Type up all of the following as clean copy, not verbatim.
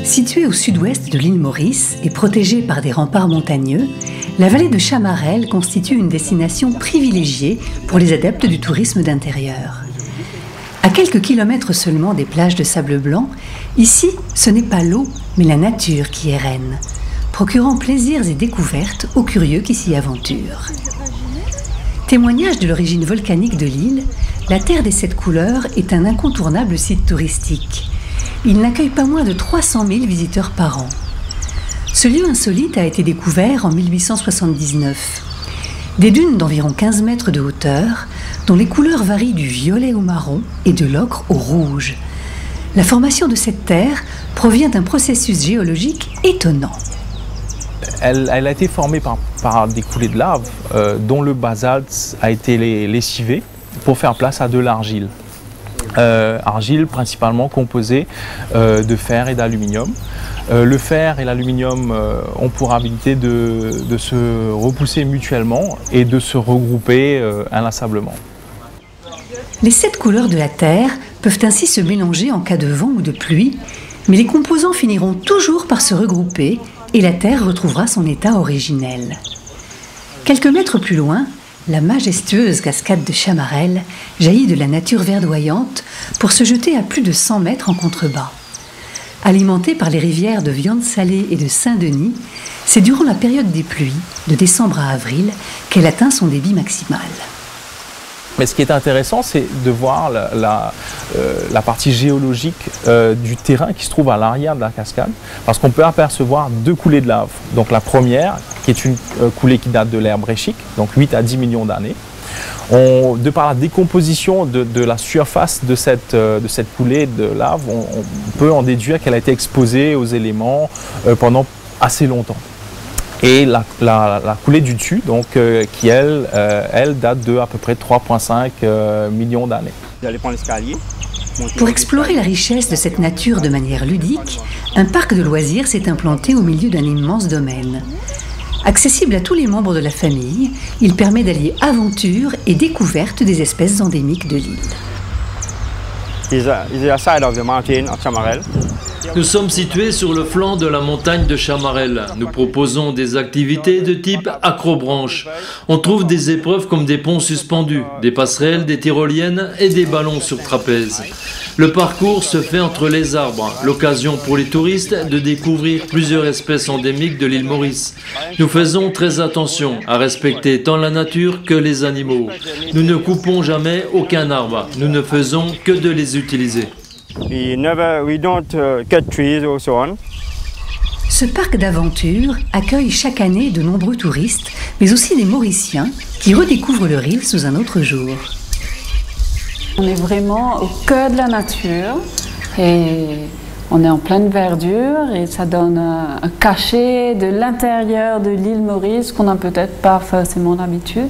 Située au sud-ouest de l'île Maurice et protégée par des remparts montagneux, la vallée de Chamarel constitue une destination privilégiée pour les adeptes du tourisme d'intérieur. À quelques kilomètres seulement des plages de sable blanc, ici, ce n'est pas l'eau, mais la nature qui est reine, procurant plaisirs et découvertes aux curieux qui s'y aventurent. Témoignage de l'origine volcanique de l'île, la Terre des Sept Couleurs est un incontournable site touristique. Il n'accueille pas moins de 300 000 visiteurs par an. Ce lieu insolite a été découvert en 1879. Des dunes d'environ 15 mètres de hauteur, dont les couleurs varient du violet au marron et de l'ocre au rouge. La formation de cette terre provient d'un processus géologique étonnant. Elle a été formée par des coulées de lave dont le basalte a été lessivé pour faire place à de l'argile. Argile principalement composée de fer et d'aluminium. Le fer et l'aluminium ont pour habilité de se repousser mutuellement et de se regrouper inlassablement. Les 7 couleurs de la Terre peuvent ainsi se mélanger en cas de vent ou de pluie, mais les composants finiront toujours par se regrouper et la Terre retrouvera son état originel. Quelques mètres plus loin, la majestueuse cascade de Chamarel jaillit de la nature verdoyante pour se jeter à plus de 100 mètres en contrebas. Alimentée par les rivières de Viande-Salée et de Saint-Denis, c'est durant la période des pluies, de décembre à avril, qu'elle atteint son débit maximal. Mais ce qui est intéressant, c'est de voir la partie géologique du terrain qui se trouve à l'arrière de la cascade, parce qu'on peut apercevoir 2 coulées de lave. Donc la première, qui est une coulée qui date de l'ère bréchique, donc 8 à 10 millions d'années. De par la décomposition de la surface de cette coulée de lave, on peut en déduire qu'elle a été exposée aux éléments pendant assez longtemps. Et la coulée du dessus, donc, qui elle date de à peu près 3,5 millions d'années. J'allais prendre l'escalier. Pour explorer la richesse de cette nature de manière ludique, un parc de loisirs s'est implanté au milieu d'un immense domaine. Accessible à tous les membres de la famille, il permet d'allier aventure et découverte des espèces endémiques de l'île. Nous sommes situés sur le flanc de la montagne de Chamarel. Nous proposons des activités de type accrobranche. On trouve des épreuves comme des ponts suspendus, des passerelles, des tyroliennes et des ballons sur trapèze. Le parcours se fait entre les arbres, l'occasion pour les touristes de découvrir plusieurs espèces endémiques de l'île Maurice. Nous faisons très attention à respecter tant la nature que les animaux. Nous ne coupons jamais aucun arbre, nous ne faisons que de les utiliser. Ce parc d'aventure accueille chaque année de nombreux touristes, mais aussi des Mauriciens qui redécouvrent leur île sous un autre jour. On est vraiment au cœur de la nature et on est en pleine verdure et ça donne un cachet de l'intérieur de l'île Maurice qu'on n'a peut-être pas forcément d'habitude.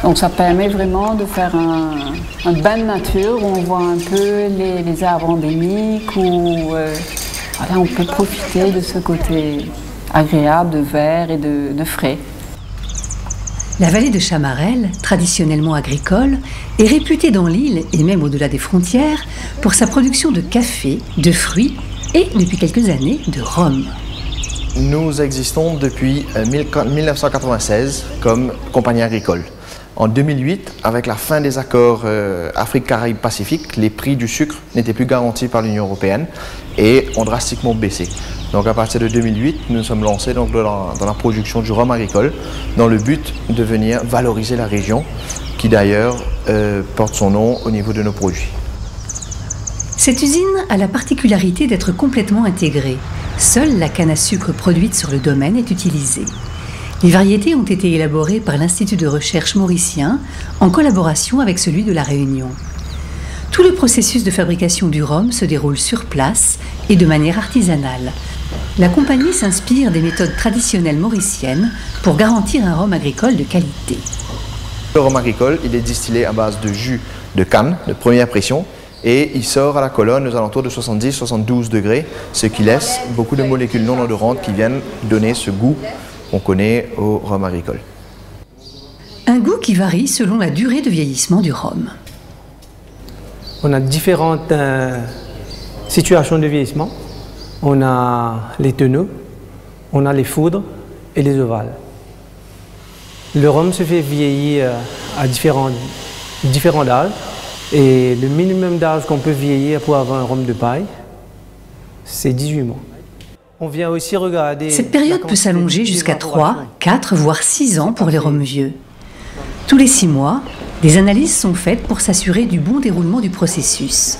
Donc ça permet vraiment de faire un bain de nature où on voit un peu les arbres endémiques, où voilà, on peut profiter de ce côté agréable de vert et de frais. La vallée de Chamarel, traditionnellement agricole, est réputée dans l'île et même au-delà des frontières pour sa production de café, de fruits et, depuis quelques années, de rhum. Nous existons depuis 1996 comme compagnie agricole. En 2008, avec la fin des accords Afrique-Caraïbes-Pacifique, les prix du sucre n'étaient plus garantis par l'Union européenne et ont drastiquement baissé. Donc à partir de 2008, nous nous sommes lancés donc dans la production du rhum agricole dans le but de venir valoriser la région qui d'ailleurs porte son nom au niveau de nos produits. Cette usine a la particularité d'être complètement intégrée. Seule la canne à sucre produite sur le domaine est utilisée. Les variétés ont été élaborées par l'Institut de recherche mauricien en collaboration avec celui de La Réunion. Tout le processus de fabrication du rhum se déroule sur place et de manière artisanale. La compagnie s'inspire des méthodes traditionnelles mauriciennes pour garantir un rhum agricole de qualité. Le rhum agricole, il est distillé à base de jus de canne de première pression et il sort à la colonne aux alentours de 70-72 degrés, ce qui laisse beaucoup de molécules non odorantes qui viennent donner ce goût qu'on connaît au rhum agricole. Un goût qui varie selon la durée de vieillissement du rhum. On a différentes situations de vieillissement. on a les tonneaux, on a les foudres et les ovales. Le rhum se fait vieillir à différents âges et le minimum d'âge qu'on peut vieillir pour avoir un rhum de paille, c'est 18 mois. On vient aussi regarder. Cette période peut s'allonger jusqu'à 3, 4, voire 6 ans pour les rhums vieux. Tous les 6 mois, des analyses sont faites pour s'assurer du bon déroulement du processus.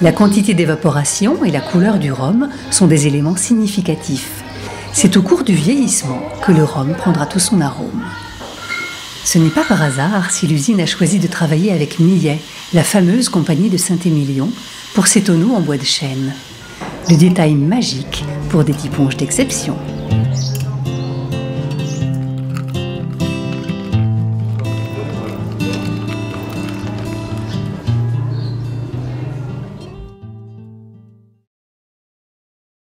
La quantité d'évaporation et la couleur du rhum sont des éléments significatifs. C'est au cours du vieillissement que le rhum prendra tout son arôme. Ce n'est pas par hasard si l'usine a choisi de travailler avec Millet, la fameuse compagnie de Saint-Émilion, pour ses tonneaux en bois de chêne. Le détail magique pour des tiponges d'exception.